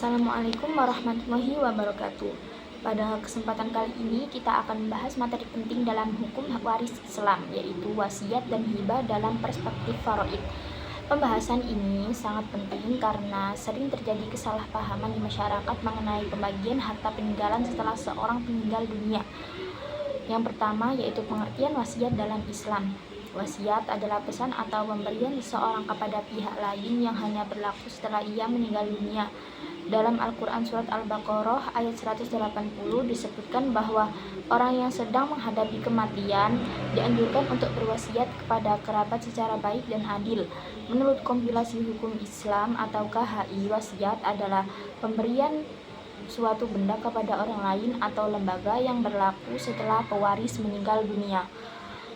Assalamualaikum warahmatullahi wabarakatuh. Pada kesempatan kali ini kita akan membahas materi penting dalam hukum hak waris Islam, yaitu wasiat dan hibah dalam perspektif faraid. Pembahasan ini sangat penting karena sering terjadi kesalahpahaman di masyarakat mengenai pembagian harta peninggalan setelah seorang meninggal dunia. Yang pertama yaitu pengertian wasiat dalam Islam. Wasiat adalah pesan atau pemberian seseorang kepada pihak lain yang hanya berlaku setelah ia meninggal dunia. Dalam Al-Quran Surat Al-Baqarah ayat 180 disebutkan bahwa orang yang sedang menghadapi kematian dianjurkan untuk berwasiat kepada kerabat secara baik dan adil. Menurut kompilasi hukum Islam atau KHI, wasiat adalah pemberian suatu benda kepada orang lain atau lembaga yang berlaku setelah pewaris meninggal dunia.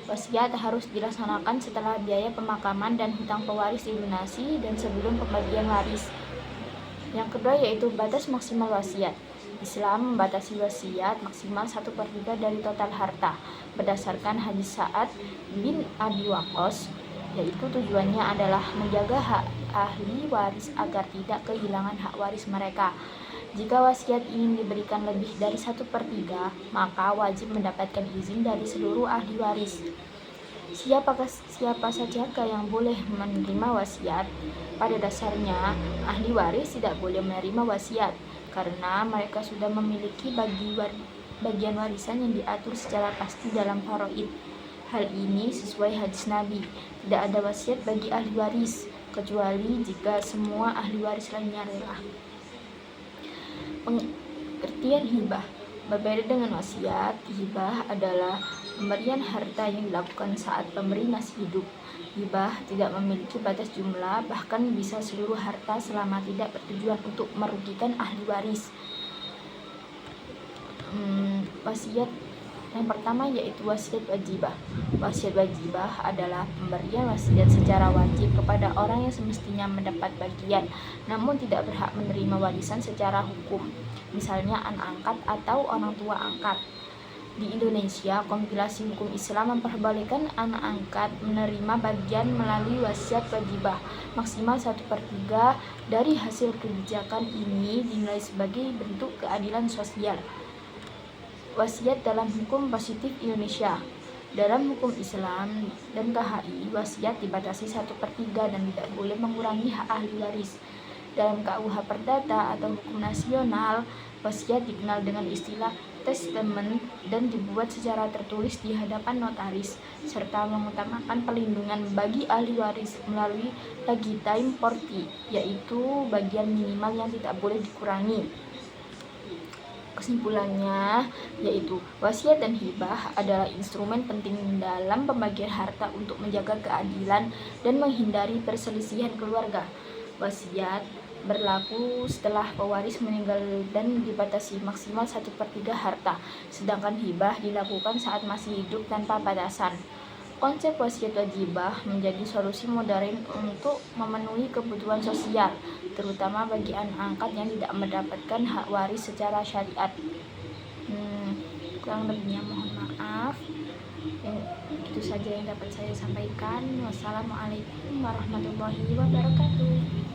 Wasiat harus dilaksanakan setelah biaya pemakaman dan hutang pewaris dilunasi dan sebelum pembagian waris. Yang kedua yaitu batas maksimal wasiat. Islam membatasi wasiat maksimal 1/3 dari total harta berdasarkan hadis Sa'ad bin Abi Waqqas, yaitu tujuannya adalah menjaga hak ahli waris agar tidak kehilangan hak waris mereka. Jika wasiat ingin diberikan lebih dari 1/3, maka wajib mendapatkan izin dari seluruh ahli waris. Siapa saja yang boleh menerima wasiat? Pada dasarnya, ahli waris tidak boleh menerima wasiat karena mereka sudah memiliki bagian warisan yang diatur secara pasti dalam faraid. Hal ini sesuai hadis Nabi, tidak ada wasiat bagi ahli waris kecuali jika semua ahli waris lainnya rela. Pengertian hibah. Berbeda dengan wasiat, hibah adalah pemberian harta yang dilakukan saat pemberi masih hidup. Hibah tidak memiliki batas jumlah, bahkan bisa seluruh harta selama tidak bertujuan untuk merugikan ahli waris. Wasiat yang pertama yaitu wasiat wajibah. Wasiat wajibah adalah pemberian wasiat secara wajib kepada orang yang semestinya mendapat bagian, namun tidak berhak menerima warisan secara hukum, misalnya anak angkat atau orang tua angkat. Di Indonesia, kompilasi hukum Islam memperbolehkan anak angkat menerima bagian melalui wasiat wajibah. Maksimal 1/3 dari hasil kebijakan ini dinilai sebagai bentuk keadilan sosial. Wasiat dalam hukum positif Indonesia. Dalam hukum Islam dan KHI, wasiat dibatasi 1/3 dan tidak boleh mengurangi hak ahli waris. Dalam KUH Perdata atau hukum nasional, wasiat dikenal dengan istilah testament dan dibuat secara tertulis di hadapan notaris, serta mengutamakan perlindungan bagi ahli waris melalui legitim porti, yaitu bagian minimal yang tidak boleh dikurangi. Kesimpulannya, yaitu wasiat dan hibah adalah instrumen penting dalam pembagian harta untuk menjaga keadilan dan menghindari perselisihan keluarga. Wasiat berlaku setelah pewaris meninggal dan dibatasi maksimal 1/3 harta, sedangkan hibah dilakukan saat masih hidup tanpa batasan. Konsep wasiat wajibah menjadi solusi modern untuk memenuhi kebutuhan sosial, terutama bagi anak angkat yang tidak mendapatkan hak waris secara syariat. Kurang lebihnya mohon maaf. Itu saja yang dapat saya sampaikan. Wassalamualaikum warahmatullahi wabarakatuh.